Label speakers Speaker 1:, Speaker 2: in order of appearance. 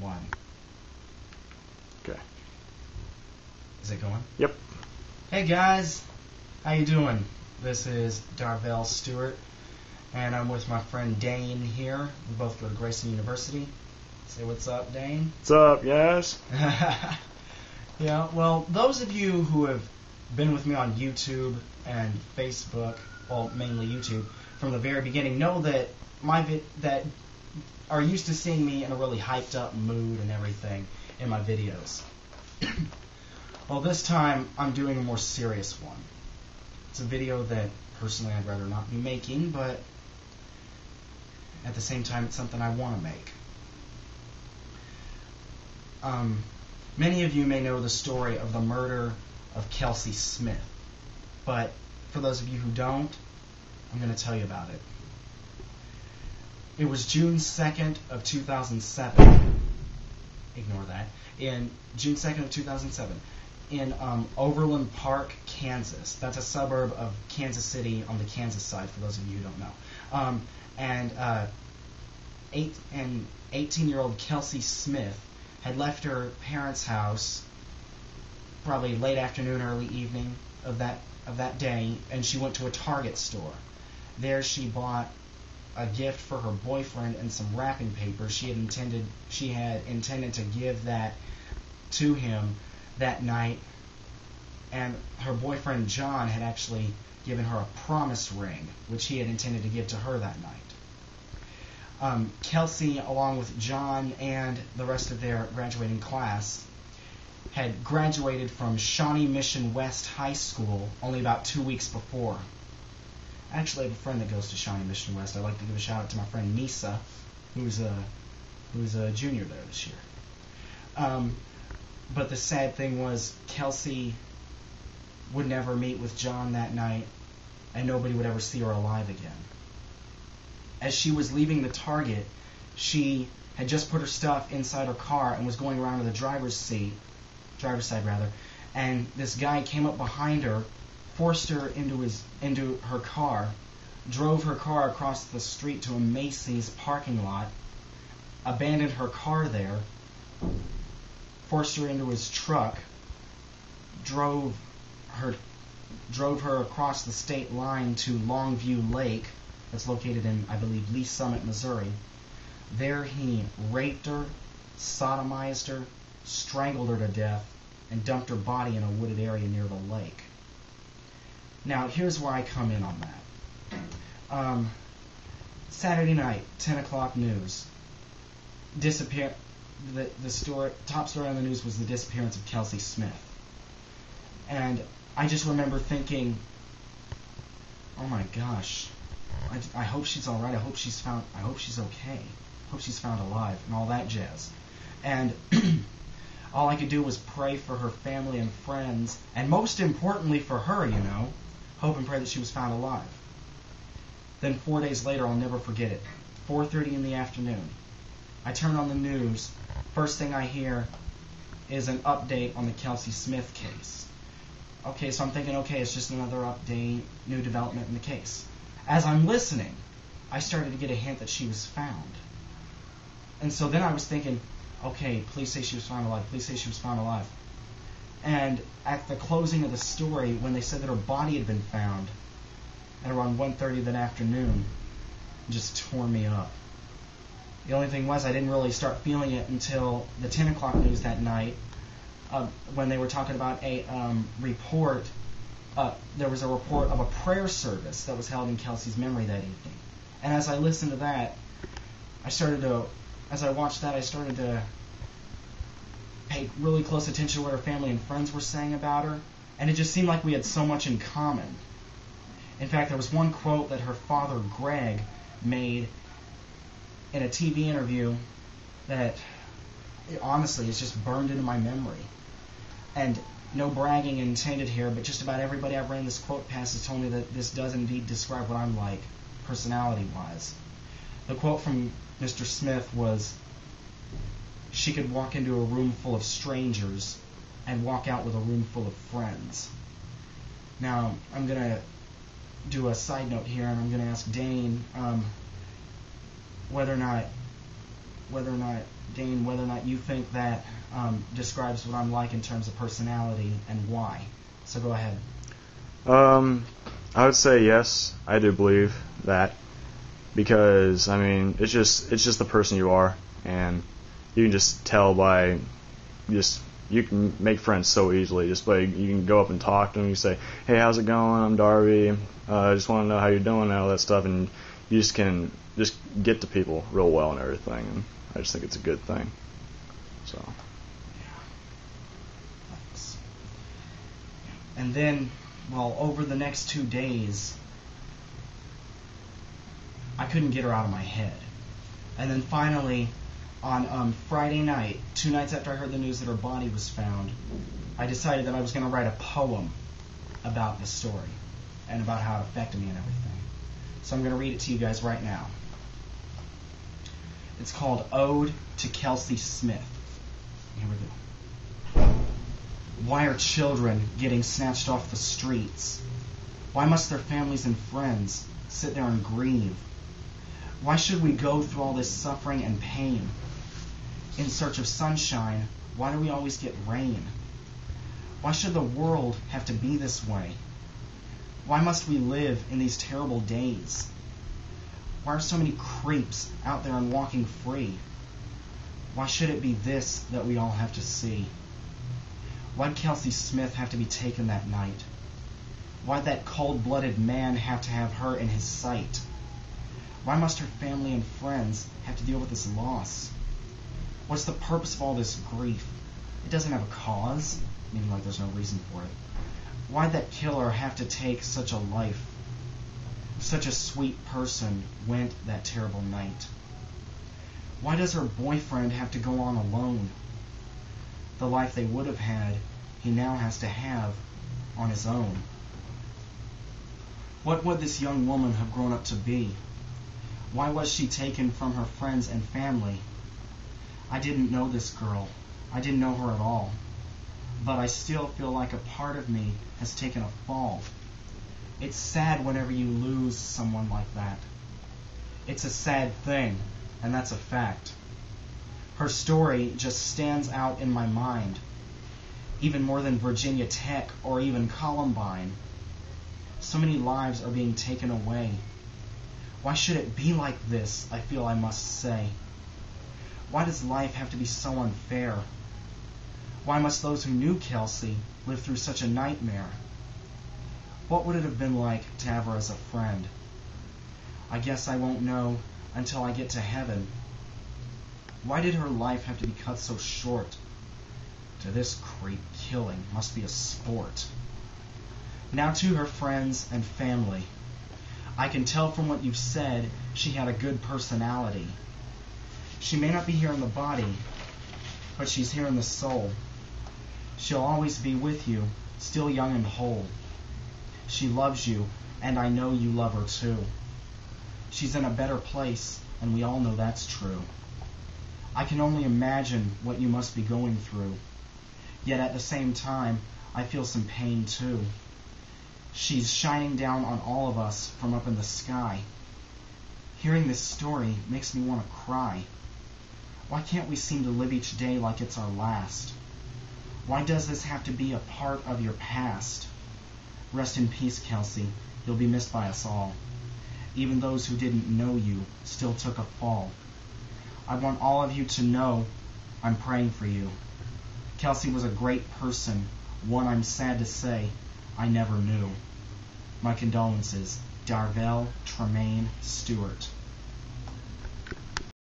Speaker 1: 1.
Speaker 2: Okay.
Speaker 1: Is it going?
Speaker 2: Yep.
Speaker 1: Hey guys, how you doing? This is Darvell Stewart, and I'm with my friend Dane here. We both go to Grayson University. Say what's up, Dane.
Speaker 2: What's up, yes?
Speaker 1: Yeah, well, those of you who have been with me on YouTube and Facebook, well, mainly YouTube, from the very beginning, know that that are used to seeing me in a really hyped up mood and everything in my videos. Well, this time I'm doing a more serious one. It's a video that personally I'd rather not be making, but at the same time it's something I want to make. Many of you may know the story of the murder of Kelsey Smith, but for those of you who don't, I'm going to tell you about it. It was June 2nd of 2007. Ignore that. In June 2nd of 2007, in Overland Park, Kansas. That's a suburb of Kansas City on the Kansas side, for those of you who don't know. And 18-year-old Kelsey Smith had left her parents' house probably late afternoon, early evening of that day, and she went to a Target store. There she bought a gift for her boyfriend and some wrapping paper. She had intended to give that to him that night, and her boyfriend John had actually given her a promise ring, which he had intended to give to her that night. Kelsey, along with John and the rest of their graduating class, had graduated from Shawnee Mission West High School only about 2 weeks before. I actually have a friend that goes to Shawnee Mission West. I'd like to give a shout out to my friend Misa, who's a junior there this year. But the sad thing was Kelsey would never meet with John that night, and nobody would ever see her alive again. As she was leaving the Target, she had just put her stuff inside her car and was going around to the driver's side, and this guy came up behind her, forced her into her car, drove her car across the street to a Macy's parking lot, abandoned her car there, forced her into his truck, drove her across the state line to Longview Lake, that's located in, I believe, Lee Summit, Missouri. There he raped her, sodomized her, strangled her to death, and dumped her body in a wooded area near the lake. Now, here's where I come in on that. Saturday night, 10 o'clock news. The top story on the news was the disappearance of Kelsey Smith. And I just remember thinking, oh my gosh, I hope she's all right. I hope she's okay. I hope she's found alive and all that jazz. And all I could do was pray for her family and friends, and most importantly for her, hope and pray that she was found alive. Then 4 days later, I'll never forget it, 4:30 in the afternoon, I turn on the news. First thing I hear is an update on the Kelsey Smith case. Okay, so I'm thinking, okay, it's just another update, new development in the case. As I'm listening, I started to get a hint that she was found. And so then I was thinking, okay, please say she was found alive, please say she was found alive. And at the closing of the story, when they said that her body had been found at around 1:30 that afternoon, it just tore me up. The only thing was I didn't really start feeling it until the 10 o'clock news that night, when they were talking about a report. There was a report of a prayer service that was held in Kelsey's memory that evening. And as I listened to that, as I watched that, I started to pay really close attention to what her family and friends were saying about her, and it just seemed like we had so much in common. In fact, there was one quote that her father, Greg, made in a TV interview that, honestly, is just burned into my memory. And no bragging intended here, but just about everybody I've ran this quote past has told me that this does indeed describe what I'm like, personality-wise. The quote from Mr. Smith was, she could walk into a room full of strangers and walk out with a room full of friends. Now, I'm going to do a side note here, and I'm going to ask Dane whether or not whether or not, Dane, whether or not you think that describes what I'm like in terms of personality and why. So go ahead.
Speaker 2: I would say yes. I do believe that, because I mean it's just the person you are, and you can just tell by you can make friends so easily. Just by you can go up and talk to them. You say, "Hey, how's it going? I'm Darby. I just want to know how you're doing," and all that stuff, and you just can just get to people real well and everything. And I just think it's a good thing. So.
Speaker 1: Thanks. And then, well, over the next 2 days, I couldn't get her out of my head. And then finally, on Friday night, 2 nights after I heard the news that her body was found, I decided that I was going to write a poem about the story and about how it affected me and everything. So I'm going to read it to you guys right now. It's called Ode to Kelsey Smith. Here we go. Why are children getting snatched off the streets? Why must their families and friends sit there and grieve? Why should we go through all this suffering and pain? In search of sunshine, why do we always get rain? Why should the world have to be this way? Why must we live in these terrible days? Why are so many creeps out there and walking free? Why should it be this that we all have to see? Why'd Kelsey Smith have to be taken that night? Why'd that cold-blooded man have to have her in his sight? Why must her family and friends have to deal with this loss? What's the purpose of all this grief? It doesn't have a cause, meaning like there's no reason for it. Why'd that killer have to take such a life? Such a sweet person went that terrible night. Why does her boyfriend have to go on alone? The life they would have had, he now has to have on his own. What would this young woman have grown up to be? Why was she taken from her friends and family? I didn't know this girl. I didn't know her at all. But I still feel like a part of me has taken a fall. It's sad whenever you lose someone like that. It's a sad thing, and that's a fact. Her story just stands out in my mind, even more than Virginia Tech or even Columbine. So many lives are being taken away. Why should it be like this, I feel I must say? Why does life have to be so unfair? Why must those who knew Kelsey live through such a nightmare? What would it have been like to have her as a friend? I guess I won't know until I get to heaven. Why did her life have to be cut so short? To this creep, killing must be a sport. Now to her friends and family. I can tell from what you've said she had a good personality. She may not be here in the body, but she's here in the soul. She'll always be with you, still young and whole. She loves you, and I know you love her too. She's in a better place, and we all know that's true. I can only imagine what you must be going through. Yet at the same time, I feel some pain too. She's shining down on all of us from up in the sky. Hearing this story makes me want to cry. Why can't we seem to live each day like it's our last? Why does this have to be a part of your past? Rest in peace, Kelsey. You'll be missed by us all. Even those who didn't know you still took a fall. I want all of you to know I'm praying for you. Kelsey was a great person, one I'm sad to say I never knew. My condolences, Darvell Tremaine Stewart.